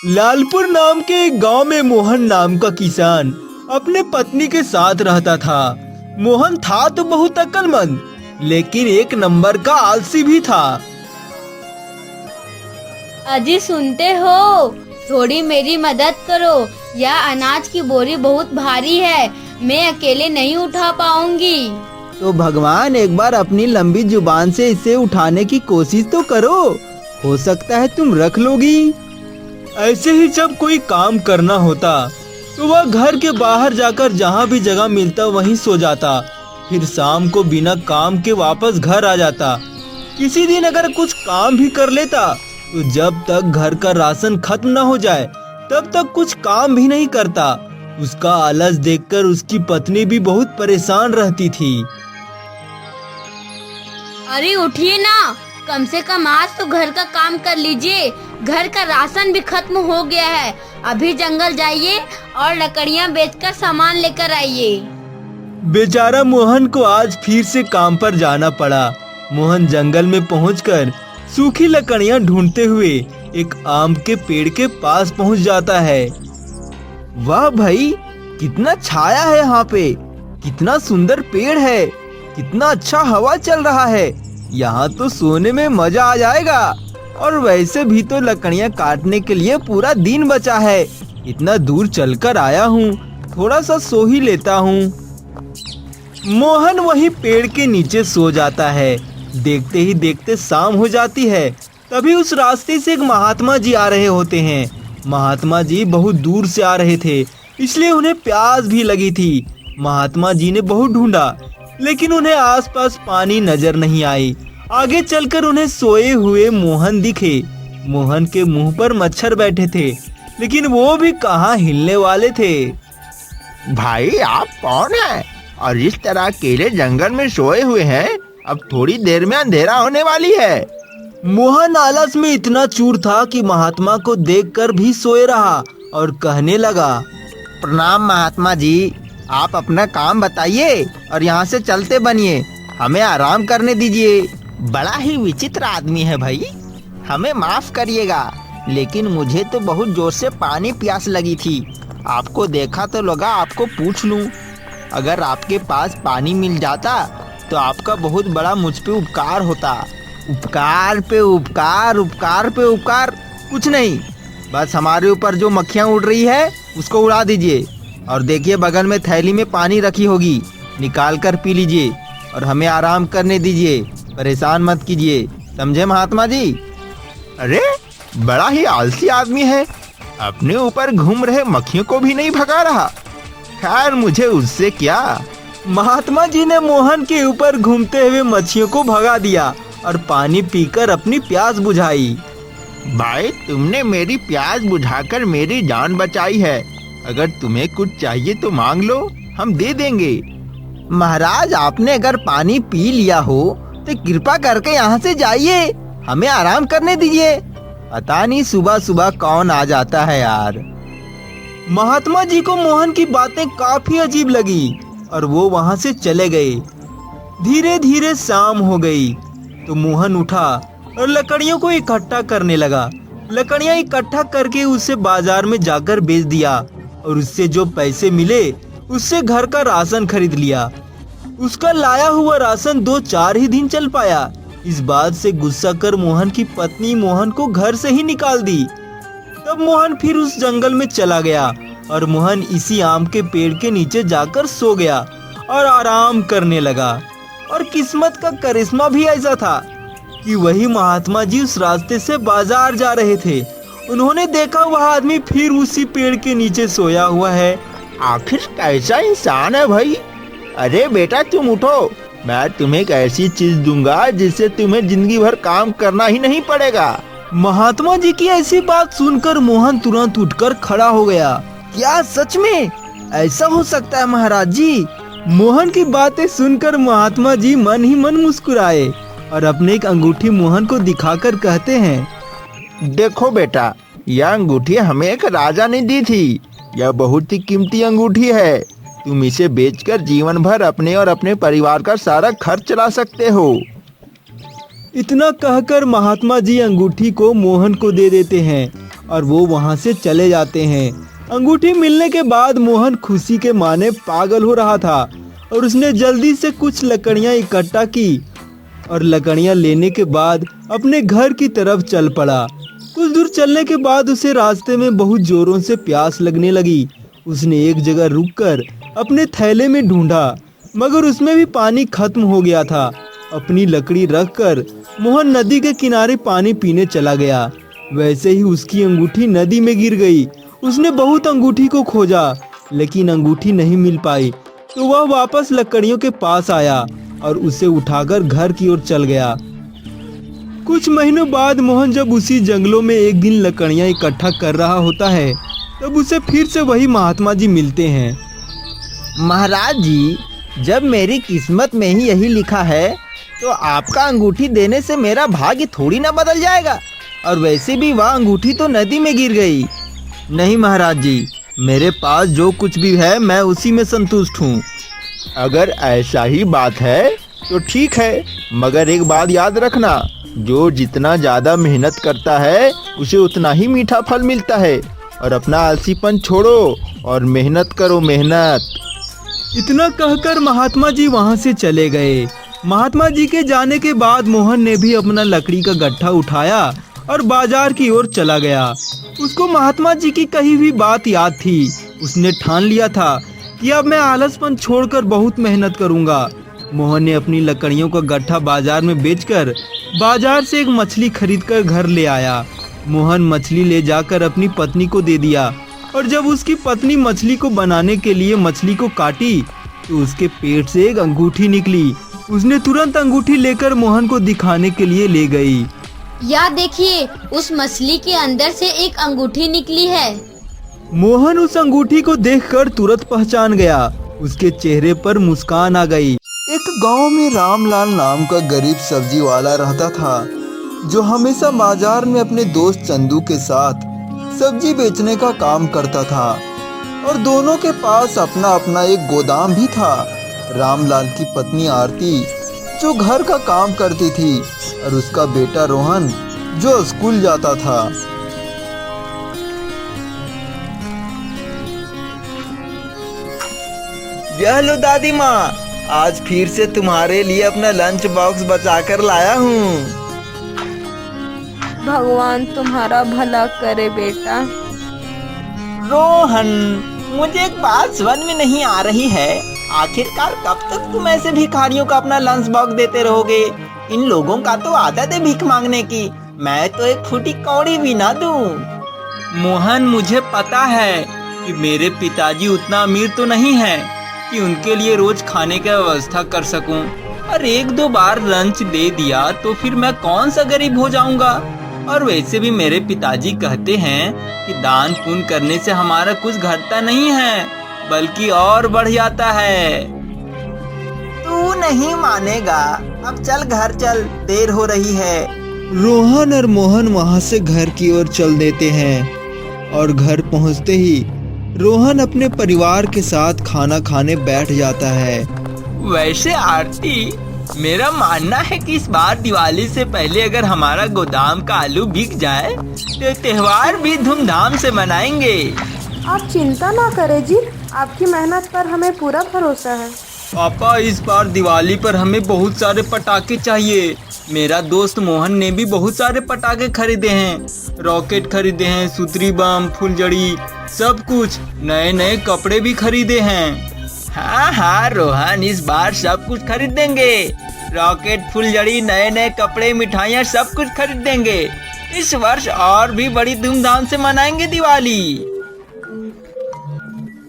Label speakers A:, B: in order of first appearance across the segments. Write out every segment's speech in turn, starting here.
A: लालपुर नाम के एक गांव में मोहन नाम का किसान अपने पत्नी के साथ रहता था। मोहन था तो बहुत अक्लमंद, लेकिन एक नंबर का आलसी भी था।
B: अजी सुनते हो, थोड़ी मेरी मदद करो। यह अनाज की बोरी बहुत भारी है, मैं अकेले नहीं उठा पाऊंगी।
C: तो भगवान एक बार अपनी लंबी जुबान से इसे उठाने की कोशिश तो करो, हो सकता है तुम रख लोगी।
A: ऐसे ही जब कोई काम करना होता तो वह घर के बाहर जाकर जहाँ भी जगह मिलता वहीं सो जाता। फिर शाम को बिना काम के वापस घर आ जाता। किसी दिन अगर कुछ काम भी कर लेता तो जब तक घर का राशन खत्म न हो जाए तब तक कुछ काम भी नहीं करता। उसका आलस देखकर उसकी पत्नी भी बहुत परेशान रहती थी।
B: अरे उठिए ना, कम से कम आज तो घर का काम कर लीजिए। घर का राशन भी खत्म हो गया है। अभी जंगल जाइए और लकड़ियाँ बेचकर सामान लेकर आइए।
A: बेचारा मोहन को आज फिर से काम पर जाना पड़ा। मोहन जंगल में पहुंचकर सूखी लकड़ियां ढूंढते हुए एक आम के पेड़ के पास पहुंच जाता है।
C: वाह भाई, कितना छाया है यहाँ पे, कितना सुंदर पेड़ है, कितना अच्छा हवा चल रहा है। यहाँ तो सोने में मजा आ जाएगा। और वैसे भी तो लकड़ियाँ काटने के लिए पूरा दिन बचा है। इतना दूर चलकर आया हूँ, थोड़ा सा सो ही लेता हूँ।
A: मोहन वही पेड़ के नीचे सो जाता है। देखते ही देखते शाम हो जाती है। तभी उस रास्ते से एक महात्मा जी आ रहे होते हैं। महात्मा जी बहुत दूर से आ रहे थे, इसलिए उन्हें प्यास भी लगी थी। महात्मा जी ने बहुत ढूंढा, लेकिन उन्हें आसपास पानी नजर नहीं आई। आगे चलकर उन्हें सोए हुए मोहन दिखे। मोहन के मुंह पर मच्छर बैठे थे, लेकिन वो भी कहाँ हिलने वाले थे।
D: भाई आप कौन है और इस तरह अकेले जंगल में सोए हुए हैं? अब थोड़ी देर में अंधेरा होने वाली है।
A: मोहन आलस में इतना चूर था कि महात्मा को देखकर भी सोए रहा और कहने लगा,
C: प्रणाम महात्मा जी, आप अपना काम बताइए और यहाँ से चलते बनिए, हमें आराम करने दीजिए।
D: बड़ा ही विचित्र आदमी है भाई,
C: हमें माफ करिएगा, लेकिन मुझे तो बहुत जोर से पानी प्यास लगी थी। आपको देखा तो लगा आपको पूछ लूं। अगर आपके पास पानी मिल जाता तो आपका बहुत बड़ा मुझ पे उपकार होता। उपकार पे उपकार, उपकार पे उपकार कुछ नहीं, बस हमारे ऊपर जो मक्खियाँ उड़ रही है उसको उड़ा दीजिए। और देखिए बगल में थैली में पानी रखी होगी, निकाल कर पी लीजिए और हमें आराम करने दीजिए, परेशान मत कीजिए, समझे महात्मा जी।
D: अरे बड़ा ही आलसी आदमी है, अपने ऊपर घूम रहे मक्खियों को भी नहीं भगा रहा। खैर मुझे उससे क्या।
A: महात्मा जी ने मोहन के ऊपर घूमते हुए मच्छियों को भगा दिया और पानी पीकर अपनी प्यास बुझाई।
D: भाई तुमने मेरी प्यास बुझाकर मेरी जान बचाई है। अगर तुम्हें कुछ चाहिए तो मांग लो, हम दे देंगे।
C: महाराज आपने अगर पानी पी लिया हो तो कृपा करके यहाँ से जाइए, हमें आराम करने दीजिए। पता नहीं सुबह सुबह कौन आ जाता है यार।
A: महात्मा जी को मोहन की बातें काफी अजीब लगी और वो वहाँ से चले गए। धीरे धीरे शाम हो गई तो मोहन उठा और लकड़ियों को इकट्ठा करने लगा। लकड़ियाँ इकट्ठा करके उसे बाजार में जाकर बेच दिया और उससे जो पैसे मिले उससे घर का राशन खरीद लिया। उसका लाया हुआ राशन 2-4 ही दिन चल पाया। इस बात से गुस्सा कर मोहन की पत्नी मोहन को घर से ही निकाल दी। तब मोहन फिर उस जंगल में चला गया और मोहन इसी आम के पेड़ के नीचे जाकर सो गया और आराम करने लगा। और किस्मत का करिश्मा भी ऐसा था कि वही महात्मा जी उस रास्ते से बाजार जा रहे थे। उन्होंने देखा वह आदमी फिर उसी पेड़ के नीचे सोया हुआ है।
D: आखिर कैसा इंसान है भाई। अरे बेटा तुम उठो, मैं तुम्हें एक ऐसी चीज दूंगा जिससे तुम्हें जिंदगी भर काम करना ही नहीं पड़ेगा।
A: महात्मा जी की ऐसी बात सुनकर मोहन तुरंत उठकर खड़ा हो गया।
C: क्या सच में ऐसा हो सकता है महाराज जी?
A: मोहन की बातें सुनकर महात्मा जी मन ही मन मुस्कुराए और अपने एक अंगूठी मोहन को दिखाकर कहते हैं,
D: देखो बेटा, यह अंगूठी हमें एक राजा ने दी थी। यह बहुत ही कीमती अंगूठी है। तुम इसे बेचकर जीवन भर अपने और अपने परिवार का सारा खर्च चला सकते हो।
A: इतना कहकर महात्मा जी अंगूठी को मोहन को दे देते हैं और वो वहाँ से चले जाते हैं। अंगूठी मिलने के बाद मोहन खुशी के माने पागल हो रहा था और उसने जल्दी से कुछ लकड़ियाँ इकट्ठा की और लकड़ियाँ लेने के बाद अपने घर की तरफ चल पड़ा। कुछ दूर चलने के बाद उसे रास्ते में बहुत जोरों से प्यास लगने लगी। उसने एक जगह रुककर अपने थैले में ढूंढा, मगर उसमें भी पानी खत्म हो गया था। अपनी लकड़ी रखकर मोहन नदी के किनारे पानी पीने चला गया। वैसे ही उसकी अंगूठी नदी में गिर गई। उसने बहुत अंगूठी को खोजा, लेकिन अंगूठी नहीं मिल पाई। तो वह वापस लकड़ियों के पास आया और उसे उठाकर घर की ओर चल गया। कुछ महीनों बाद मोहन जब उसी जंगलों में एक दिन लकड़ियां इकट्ठा कर रहा होता है, तब उसे फिर से वही महात्मा जी मिलते हैं।
C: महाराज जी, जब मेरी किस्मत में ही यही लिखा है तो आपका अंगूठी देने से मेरा भाग्य थोड़ी ना बदल जाएगा। और वैसे भी वह अंगूठी तो नदी में गिर गई।
A: नहीं महाराज जी, मेरे पास जो कुछ भी है मैं उसी में संतुष्ट हूँ।
D: अगर ऐसा ही बात है तो ठीक है, मगर एक बात याद रखना, जो जितना ज्यादा मेहनत करता है उसे उतना ही मीठा फल मिलता है। और अपना आलसीपन छोड़ो और मेहनत करो, मेहनत।
A: इतना कहकर महात्मा जी वहाँ से चले गए। महात्मा जी के जाने के बाद मोहन ने भी अपना लकड़ी का गट्ठा उठाया और बाजार की ओर चला गया। उसको महात्मा जी की कही हुई बात याद थी। उसने ठान लिया था कि अब मैं आलसपन छोड़कर बहुत मेहनत करूंगा। मोहन ने अपनी लकड़ियों का गट्ठा बाजार में बेचकर बाजार से एक मछली खरीदकर घर ले आया। मोहन मछली ले जाकर अपनी पत्नी को दे दिया और जब उसकी पत्नी मछली को बनाने के लिए मछली को काटी तो उसके पेट से एक अंगूठी निकली। उसने तुरंत अंगूठी लेकर मोहन को दिखाने के लिए ले गई।
B: या देखिए, उस मछली के अंदर से एक अंगूठी निकली है।
A: मोहन उस अंगूठी को देखकर तुरंत पहचान गया। उसके चेहरे पर मुस्कान आ गई।
E: एक गांव में रामलाल नाम का गरीब सब्जी वाला रहता था, जो हमेशा बाजार में अपने दोस्त चंदू के साथ सब्जी बेचने का काम करता था और दोनों के पास अपना अपना एक गोदाम भी था। रामलाल की पत्नी आरती जो घर का काम करती थी और उसका बेटा रोहन जो स्कूल जाता था।
C: यह लो दादी माँ, आज फिर से तुम्हारे लिए अपना लंच बॉक्स बचाकर लाया हूँ।
F: भगवान तुम्हारा भला करे बेटा।
C: रोहन, मुझे एक बात समझ में नहीं आ रही है, आखिरकार कब तक तुम ऐसे भिखारियों का अपना लंच बॉक्स देते रहोगे? इन लोगों का तो आदत है भीख मांगने की। मैं तो एक फूटी कौड़ी भी ना दूं।
A: मोहन, मुझे पता है कि मेरे पिताजी उतना अमीर तो नहीं है कि उनके लिए रोज खाने की व्यवस्था कर सकूं। और एक दो बार लंच दे दिया तो फिर मैं कौन सा गरीब हो जाऊंगा। और वैसे भी मेरे पिताजी कहते हैं कि दान पुण्य करने से हमारा कुछ घटता नहीं है, बल्कि और बढ़ जाता है।
C: तू नहीं मानेगा, अब चल घर चल, देर हो रही है।
A: रोहन और मोहन वहाँ से घर की ओर चल देते हैं और घर पहुँचते ही रोहन अपने परिवार के साथ खाना खाने बैठ जाता है।
C: वैसे आरती, मेरा मानना है कि इस बार दिवाली से पहले अगर हमारा गोदाम का आलू बिक जाए तो त्योहार भी धूमधाम से मनाएंगे।
F: आप चिंता ना करें जी, आपकी मेहनत पर हमें पूरा भरोसा है।
A: पापा, इस बार दिवाली पर हमें बहुत सारे पटाखे चाहिए। मेरा दोस्त मोहन ने भी बहुत सारे पटाखे खरीदे हैं, रॉकेट खरीदे हैं, सुतरी बम, फुलझड़ी, सब कुछ। नए नए कपड़े भी खरीदे हैं।
C: हाँ हाँ रोहन, इस बार सब कुछ खरीद देंगे। रॉकेट, फुलझड़ी, नए नए कपड़े, मिठाइयाँ सब कुछ खरीद देंगे। इस वर्ष और भी बड़ी धूमधाम से मनाएंगे दिवाली।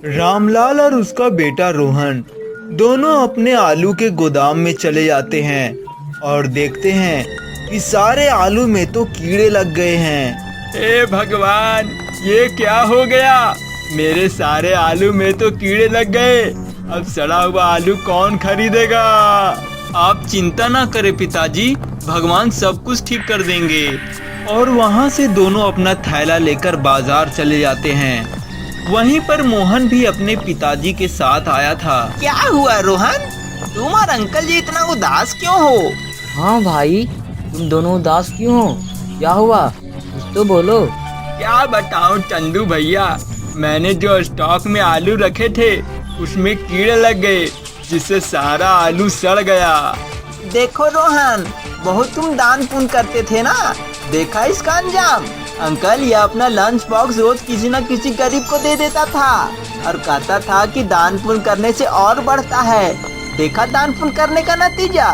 A: रामलाल और उसका बेटा रोहन दोनों अपने आलू के गोदाम में चले जाते हैं और देखते हैं कि सारे आलू में तो कीड़े लग गए हैं। हे भगवान, ये क्या हो गया? मेरे सारे आलू में तो कीड़े लग गए। अब सड़ा हुआ आलू कौन खरीदेगा? आप चिंता ना करें पिताजी, भगवान सब कुछ ठीक कर देंगे। और वहाँ से दोनों अपना थैला लेकर बाजार चले जाते हैं। वहीं पर मोहन भी अपने पिताजी के साथ आया था।
C: क्या हुआ रोहन, तुम और अंकल जी इतना उदास क्यों हो?
G: हाँ भाई, तुम दोनों उदास क्यों हो? क्या हुआ, कुछ तो बोलो।
A: क्या बताऊं चंदू भैया, मैंने जो स्टॉक में आलू रखे थे उसमें कीड़े लग गए, जिससे सारा आलू सड़ गया।
C: देखो रोहन, बहुत तुम दान पुण्य करते थे ना, देखा इसका अंजाम। अंकल ये अपना लंच बॉक्स रोज किसी न किसी गरीब को दे देता था और कहता था कि दान पुण्य करने से और बढ़ता है। देखा दान पुण्य करने का नतीजा।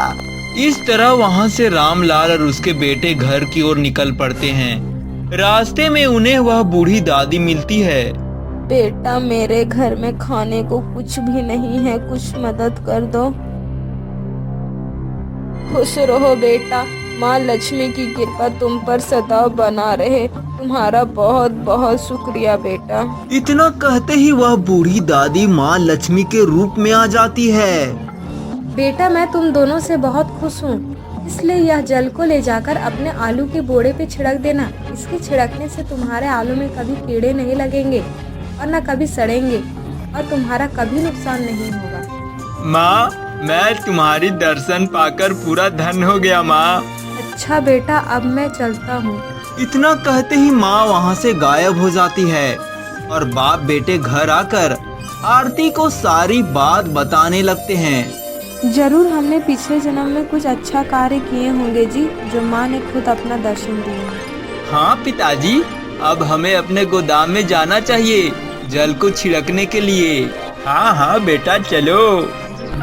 A: इस तरह वहाँ से रामलाल और उसके बेटे घर की ओर निकल पड़ते हैं। रास्ते में उन्हें वह बूढ़ी दादी मिलती है।
F: बेटा मेरे घर में खाने को कुछ भी नहीं है, कुछ मदद कर दो। खुश रहो बेटा, माँ लक्ष्मी की कृपा तुम पर सदा बना रहे। तुम्हारा बहुत बहुत शुक्रिया बेटा।
A: इतना कहते ही वह बूढ़ी दादी माँ लक्ष्मी के रूप में आ जाती है।
F: बेटा मैं तुम दोनों से बहुत खुश हूँ, इसलिए यह जल को ले जाकर अपने आलू के बोरे पे छिड़क देना। इसके छिड़कने से तुम्हारे आलू में कभी कीड़े नहीं लगेंगे और न कभी सड़ेंगे और तुम्हारा कभी नुकसान नहीं होगा।
A: माँ, मैं तुम्हारी दर्शन पाकर पूरा धन्य हो गया माँ।
F: अच्छा बेटा, अब मैं चलता हूँ।
A: इतना कहते ही माँ वहाँ से गायब हो जाती है और बाप बेटे घर आकर आरती को सारी बात बताने लगते हैं।
F: जरूर हमने पिछले जन्म में कुछ अच्छा कार्य किए होंगे जी, जो माँ ने खुद अपना दर्शन दिया।
A: हाँ पिताजी, अब हमें अपने गोदाम में जाना चाहिए जल को छिड़कने के लिए। हाँ हाँ बेटा चलो।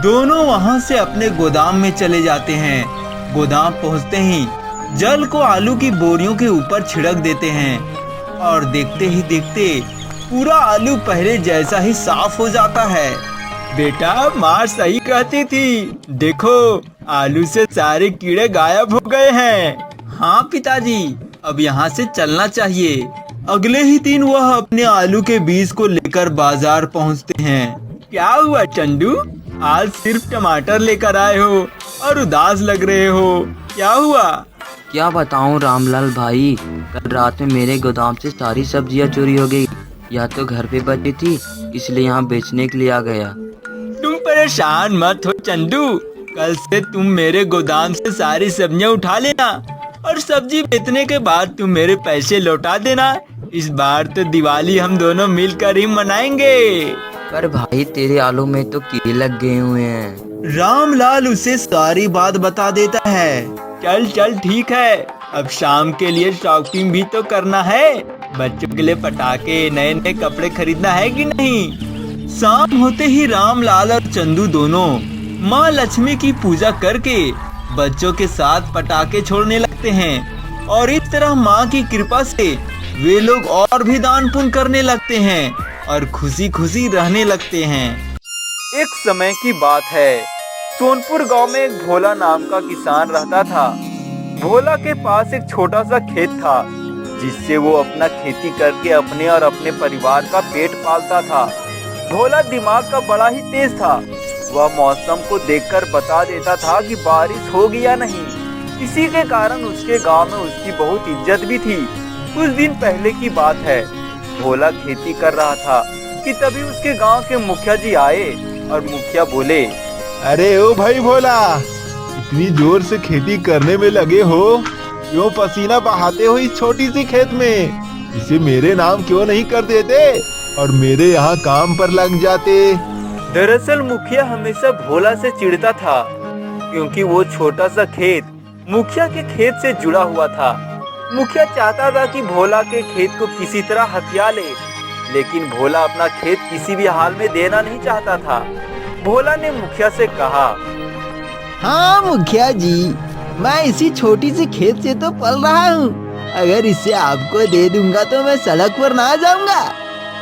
A: दोनों वहाँ से अपने गोदाम में चले जाते हैं। गोदाम पहुँचते ही जल को आलू की बोरियों के ऊपर छिड़क देते हैं और देखते ही देखते पूरा आलू पहले जैसा ही साफ हो जाता है। बेटा माँ सही कहती थी, देखो आलू से सारे कीड़े गायब हो गए हैं। हाँ पिताजी, अब यहाँ से चलना चाहिए। अगले ही दिन वह अपने आलू के बीज को लेकर बाजार पहुँचते हैं। क्या हुआ चंदू, आज सिर्फ टमाटर लेकर आए हो और उदास लग रहे हो, क्या हुआ?
G: क्या बताऊं रामलाल भाई, कल रात में मेरे गोदाम से सारी सब्जियां चोरी हो गई। या तो घर पे बची थी, इसलिए यहाँ बेचने के लिए आ गया।
A: तुम परेशान मत हो चंदू, कल से तुम मेरे गोदाम से सारी सब्जियां उठा लेना और सब्जी बेचने के बाद तुम मेरे पैसे लौटा देना। इस बार तो दिवाली हम दोनों मिलकर ही मनाएंगे।
G: पर भाई तेरे आलू में तो कीड़े लग गए हुए हैं।
A: रामलाल उसे सारी बात बता देता है। चल चल ठीक है, अब शाम के लिए शॉपिंग भी तो करना है। बच्चों के लिए पटाखे, नए नए कपड़े खरीदना है कि नहीं। शाम होते ही रामलाल और चंदू दोनों माँ लक्ष्मी की पूजा करके बच्चों के साथ पटाखे छोड़ने लगते हैं और इस तरह माँ की कृपा से वे लोग और भी दान पुण्य करने लगते हैं और खुशी खुशी रहने लगते हैं। एक समय की बात है, सोनपुर गांव में एक भोला नाम का किसान रहता था। भोला के पास एक छोटा सा खेत था, जिससे वो अपना खेती करके अपने और अपने परिवार का पेट पालता था। भोला दिमाग का बड़ा ही तेज था। वह मौसम को देखकर बता देता था कि बारिश होगी या नहीं। इसी के कारण उसके गांव में उसकी बहुत इज्जत भी थी। कुछ दिन पहले की बात है, भोला खेती कर रहा था कि तभी उसके गांव के मुखिया जी आए और मुखिया बोले,
D: अरे ओ भाई भोला, इतनी जोर से खेती करने में लगे हो, क्यों पसीना बहाते हो इस छोटी सी खेत में? इसे मेरे नाम क्यों नहीं कर देते और मेरे यहाँ काम पर लग जाते?
A: दरअसल मुखिया हमेशा भोला से चिढ़ता था, क्योंकि वो छोटा सा खेत मुखिया के खेत से जुड़ा हुआ था। मुखिया चाहता था कि भोला के खेत को किसी तरह हथिया ले, लेकिन भोला अपना खेत किसी भी हाल में देना नहीं चाहता था। भोला ने मुखिया से कहा,
C: हाँ मुखिया जी, मैं इसी छोटी सी खेत से तो पल रहा हूँ। अगर इसे आपको दे दूंगा तो मैं सड़क पर ना जाऊंगा।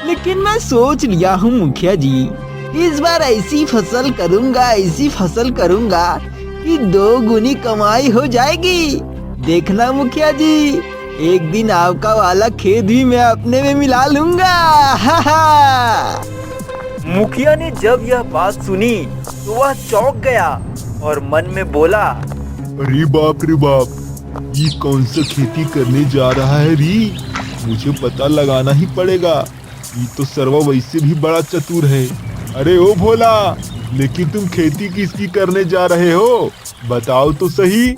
C: लेकिन मैं सोच लिया हूँ मुखिया जी, इस बार ऐसी फसल करूंगा कि 2 गुनी कमाई हो जाएगी। देखना मुखिया जी, एक दिन आपका वाला खेत भी मैं अपने में मिला लूंगा। हा हा।
A: मुखिया ने जब यह बात सुनी तो वह चौंक गया और मन में बोला,
D: अरे बाप रे बाप, ये कौन सा खेती करने जा रहा है री? मुझे पता लगाना ही पड़ेगा। ये तो सर्वा वैसे भी बड़ा चतुर है। अरे ओ भोला, लेकिन तुम खेती किसकी करने जा रहे हो? बताओ तो सही।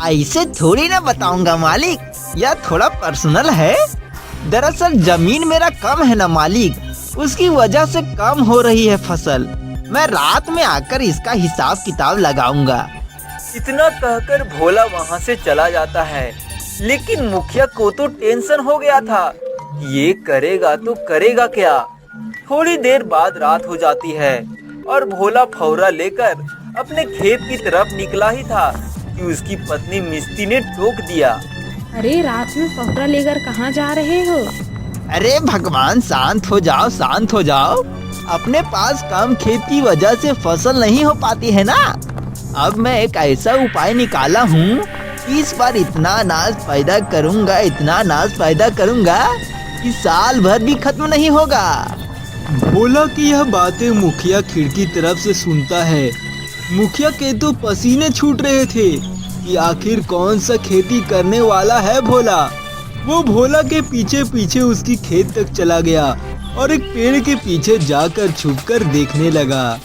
C: ऐसे थोड़ी ना बताऊंगा मालिक, यह थोड़ा पर्सनल है। दरअसल जमीन मेरा कम है ना मालिक, उसकी वजह से कम हो रही है फसल। मैं रात में आकर इसका हिसाब किताब लगाऊंगा।
A: इतना कहकर भोला वहाँ से चला जाता है। लेकिन मुखिया को तो टेंशन हो गया था, ये करेगा तो करेगा क्या। थोड़ी देर बाद रात हो जाती है और भोला फौरा लेकर अपने खेत की तरफ निकला ही था कि उसकी पत्नी मिस्ती ने टोक दिया।
F: अरे रात में फौरा लेकर कहाँ जा रहे हो?
C: अरे भगवान शांत हो जाओ, शांत हो जाओ। अपने पास कम खेत की वजह से फसल नहीं हो पाती है ना। अब मैं एक ऐसा उपाय निकाला हूँ कि इस बार इतना अनाज पैदा करूँगा, इतना अनाज पैदा करूँगा कि साल भर भी खत्म नहीं होगा।
A: भोला की यह बातें मुखिया खिड़की तरफ से सुनता है। मुखिया के तो पसीने छूट रहे थे कि आखिर कौन सा खेती करने वाला है भोला। वो भोला के पीछे पीछे उसकी खेत तक चला गया और एक पेड़ के पीछे जाकर छुपकर देखने लगा।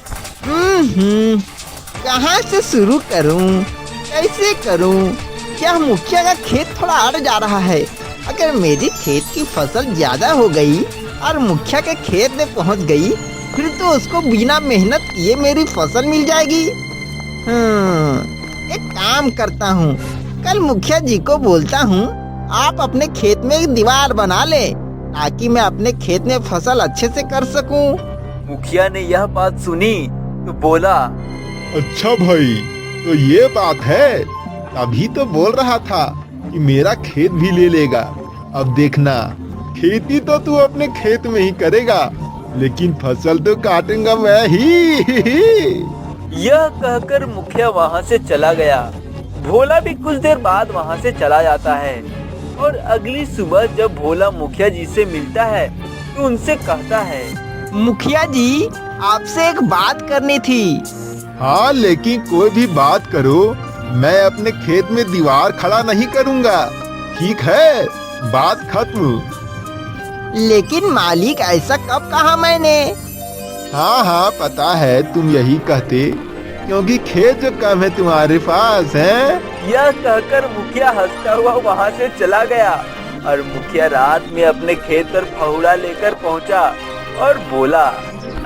C: कहाँ से शुरू करूँ, कैसे करूँ? क्या मुखिया का खेत थोड़ा आड़ जा रहा है? अगर मेरी खेत की फसल ज्यादा हो गई और मुखिया के खेत में पहुँच गई, फिर तो उसको बिना मेहनत किए मेरी फसल मिल जाएगी। एक काम करता हूँ, कल मुखिया जी को बोलता हूँ आप अपने खेत में एक दीवार बना ले ताकि मैं अपने खेत में फसल अच्छे से कर सकूँ।
A: मुखिया ने यह बात सुनी तो बोला,
D: अच्छा भाई, तो ये बात है, तभी तो बोल रहा था कि मेरा खेत भी ले लेगा। अब देखना, खेती तो तू अपने खेत में ही करेगा, लेकिन फसल तो काटूंगा मैं ही।
A: यह कहकर मुखिया वहाँ से चला गया। भोला भी कुछ देर बाद वहाँ से चला जाता है और अगली सुबह जब भोला मुखिया जी से मिलता है तो उनसे कहता है,
C: मुखिया जी आपसे एक बात करनी थी।
D: हाँ, लेकिन कोई भी बात करो, मैं अपने खेत में दीवार खड़ा नहीं करूँगा। ठीक है, बात खत्म।
C: लेकिन मालिक ऐसा कब कहा मैंने?
D: हाँ, पता है तुम यही कहते, क्योंकि खेत जो कम है तुम्हारे पास है।
A: यह कहकर मुखिया हंसता हुआ वहाँ से चला गया और मुखिया रात में अपने खेत पर फावड़ा लेकर पहुँचा और बोला,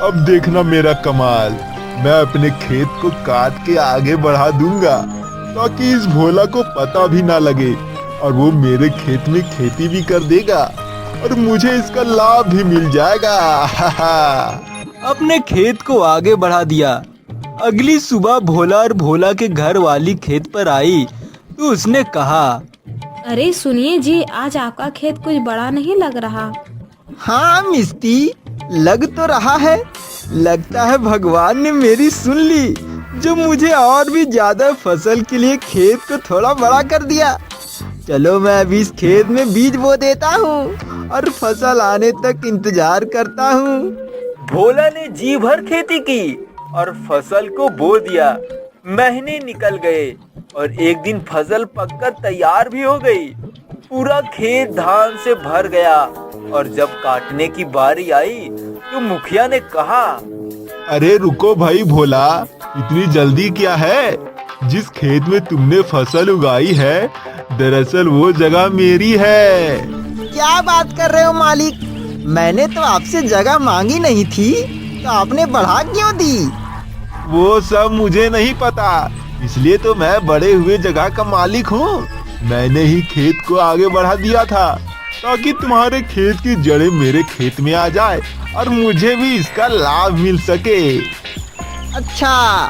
D: अब देखना मेरा कमाल, मैं अपने खेत को काट के आगे बढ़ा दूंगा ताकि इस भोला को पता भी ना लगे और वो मेरे खेत में खेती भी कर देगा और मुझे इसका लाभ भी मिल जाएगा।
A: अपने खेत को आगे बढ़ा दिया। अगली सुबह भोला और भोला के घर वाली खेत पर आई तो उसने कहा,
F: अरे सुनिए जी, आज आपका खेत कुछ बड़ा नहीं लग रहा।
C: हाँ मिस्ती, लग तो रहा है।
A: लगता है भगवान ने मेरी सुन ली, जो मुझे और भी ज्यादा फसल के लिए खेत को थोड़ा बड़ा कर दिया। चलो मैं अभी इस खेत में बीज बो देता हूँ और फसल आने तक इंतजार करता हूँ। भोला ने जी भर खेती की और फसल को बो दिया। महीने निकल गए और एक दिन फसल पककर तैयार भी हो गई। पूरा खेत धान से भर गया और जब काटने की बारी आई तो मुखिया ने कहा,
D: अरे रुको भाई भोला, इतनी जल्दी क्या है? जिस खेत में तुमने फसल उगाई है, दरअसल वो जगह मेरी है।
C: क्या बात कर रहे हो मालिक? मैंने तो आपसे जगह मांगी नहीं थी, तो आपने बढ़ा क्यों दी?
D: वो सब मुझे नहीं पता, इसलिए तो मैं बड़े हुए जगह का मालिक हूँ। मैंने ही खेत को आगे बढ़ा दिया था ताकि तुम्हारे खेत की जड़ें मेरे खेत में आ जाए और मुझे भी इसका लाभ मिल सके।
C: अच्छा,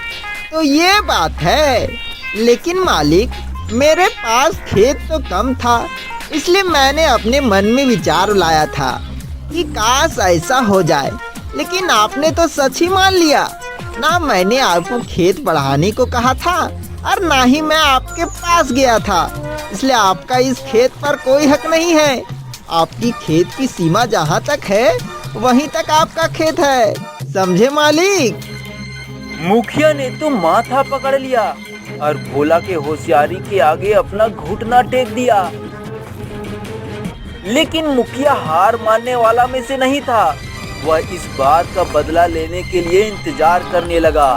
C: तो ये बात है। लेकिन मालिक, मेरे पास खेत तो कम था, इसलिए मैंने अपने मन में विचार लाया था कि काश ऐसा हो जाए। लेकिन आपने तो सच ही मान लिया। ना मैंने आपको खेत बढ़ाने को कहा था और ना ही मैं आपके पास गया था, इसलिए आपका इस खेत पर कोई हक नहीं है। आपकी खेत की सीमा जहाँ तक है वहीं तक आपका खेत है, समझे मालिक?
A: मुखिया ने तो माथा पकड़ लिया और भोला के होशियारी के आगे अपना घुटना टेक दिया। लेकिन मुखिया हार मानने वाला में से नहीं था। वह इस बात का बदला लेने के लिए इंतजार करने लगा।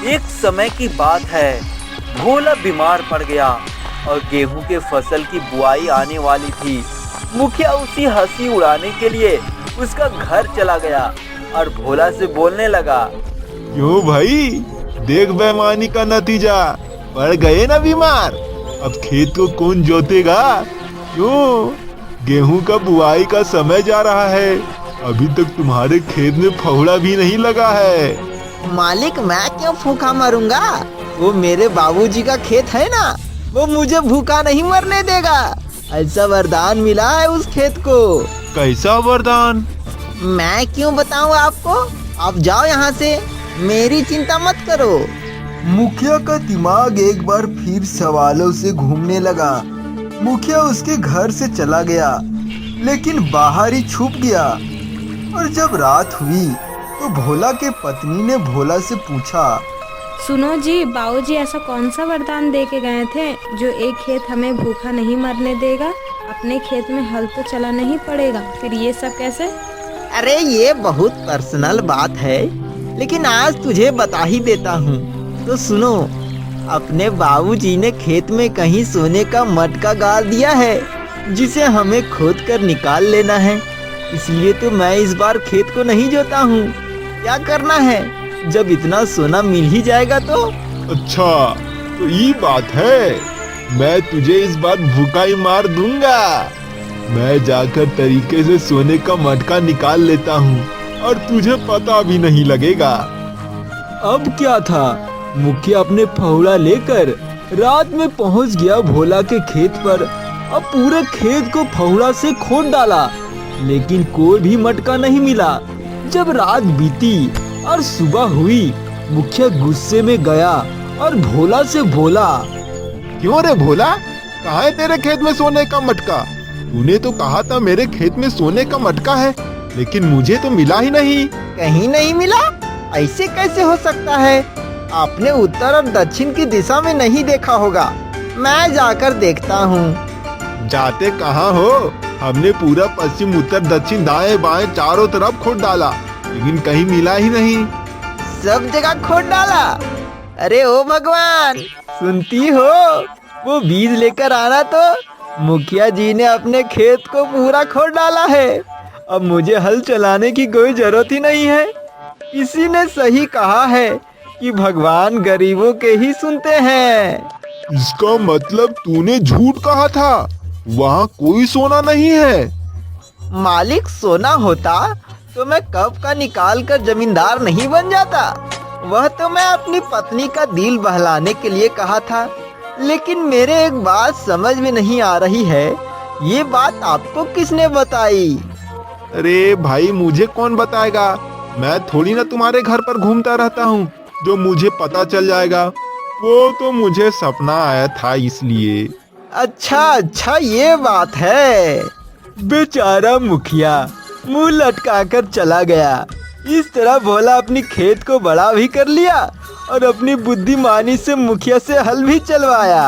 A: एक समय की बात है, भोला बीमार पड़ गया और गेहूं के फसल की बुआई आने वाली थी। मुखिया उसी हंसी उड़ाने के लिए उसका घर चला गया और भोला से बोलने लगा,
D: क्यों भाई, देख बेईमानी का नतीजा, पड़ गए ना बीमार। अब खेत को कौन जोतेगा? क्यों, गेहूं का बुआई का समय जा रहा है, अभी तक तुम्हारे खेत में फहुड़ा भी नहीं लगा है।
C: मालिक, मैं क्यों भूखा मरूंगा? वो मेरे बाबूजी का खेत है ना, वो मुझे भूखा नहीं मरने देगा। ऐसा वरदान मिला है उस खेत को।
D: कैसा वरदान?
C: मैं क्यों बताऊं आपको, आप जाओ यहाँ से, मेरी चिंता मत करो।
E: मुखिया का दिमाग एक बार फिर सवालों से घूमने लगा। मुखिया उसके घर से चला गया, लेकिन बाहर ही छुप गया। और जब रात हुई तो भोला के पत्नी ने भोला से पूछा,
F: सुनो जी, बाबूजी ऐसा कौन सा वरदान दे के गए थे जो एक खेत हमें भूखा नहीं मरने देगा? अपने खेत में हल तो चला नहीं पड़ेगा, फिर ये सब कैसे?
C: अरे ये बहुत पर्सनल बात है, लेकिन आज तुझे बता ही देता हूँ। तो सुनो, अपने बाबूजी ने खेत में कहीं सोने का मटका गाड़ दिया है, जिसे हमें खोद कर निकाल लेना है। इसलिए तो मैं इस बार खेत को नहीं जोता हूँ। क्या करना है, जब इतना सोना मिल ही जाएगा तो।
D: अच्छा, तो ये बात है, मैं तुझे इस बार भूखा ही मार दूंगा। मैं जाकर तरीके से सोने का मटका निकाल लेता हूँ और तुझे पता भी नहीं लगेगा।
A: अब क्या था, मुखिया अपने फहुड़ा लेकर रात में पहुंच गया भोला के खेत पर। अब पूरे खेत को फहुड़ा से खोद डाला, लेकिन कोई भी मटका नहीं मिला। जब रात बीती और सुबह हुई, मुखिया गुस्से में गया और भोला से बोला,
D: क्यों रे भोला, कहाँ है तेरे खेत में सोने का मटका? तूने तो कहा था मेरे खेत में सोने का मटका है, लेकिन मुझे तो मिला ही नहीं।
C: कहीं नहीं मिला? ऐसे कैसे हो सकता है? आपने उत्तर और दक्षिण की दिशा में नहीं देखा होगा। मैं जाकर देखता हूँ।
D: जाते कहाँ हो? हमने पूरा पश्चिम उत्तर दक्षिण दाएं बाएं चारों तरफ खोद डाला, लेकिन कहीं मिला ही नहीं।
C: सब जगह खोद डाला? अरे ओ भगवान,
A: सुनती हो, वो बीज लेकर आना। तो मुखिया जी ने अपने खेत को पूरा खोद डाला है। अब मुझे हल चलाने की कोई जरूरत ही नहीं है। किसी ने सही कहा है कि भगवान गरीबों के ही सुनते हैं।
D: इसका मतलब तूने झूठ कहा था, वहाँ कोई सोना नहीं है।
C: मालिक, सोना होता तो मैं कब का निकाल कर जमींदार नहीं बन जाता। वह तो मैं अपनी पत्नी का दिल बहलाने के लिए कहा था। लेकिन मेरे एक बात समझ में नहीं आ रही है, ये बात आपको किसने बताई?
D: अरे भाई, मुझे कौन बताएगा? मैं थोड़ी ना तुम्हारे घर पर घूमता रहता हूँ जो मुझे पता चल जाएगा। वो तो मुझे सपना आया था इसलिए।
C: अच्छा, ये बात है।
A: बेचारा मुखिया मुंह लटकाकर चला गया। इस तरह भोला अपनी खेत को बड़ा भी कर लिया और अपनी बुद्धिमानी से मुखिया से हल भी चलवाया।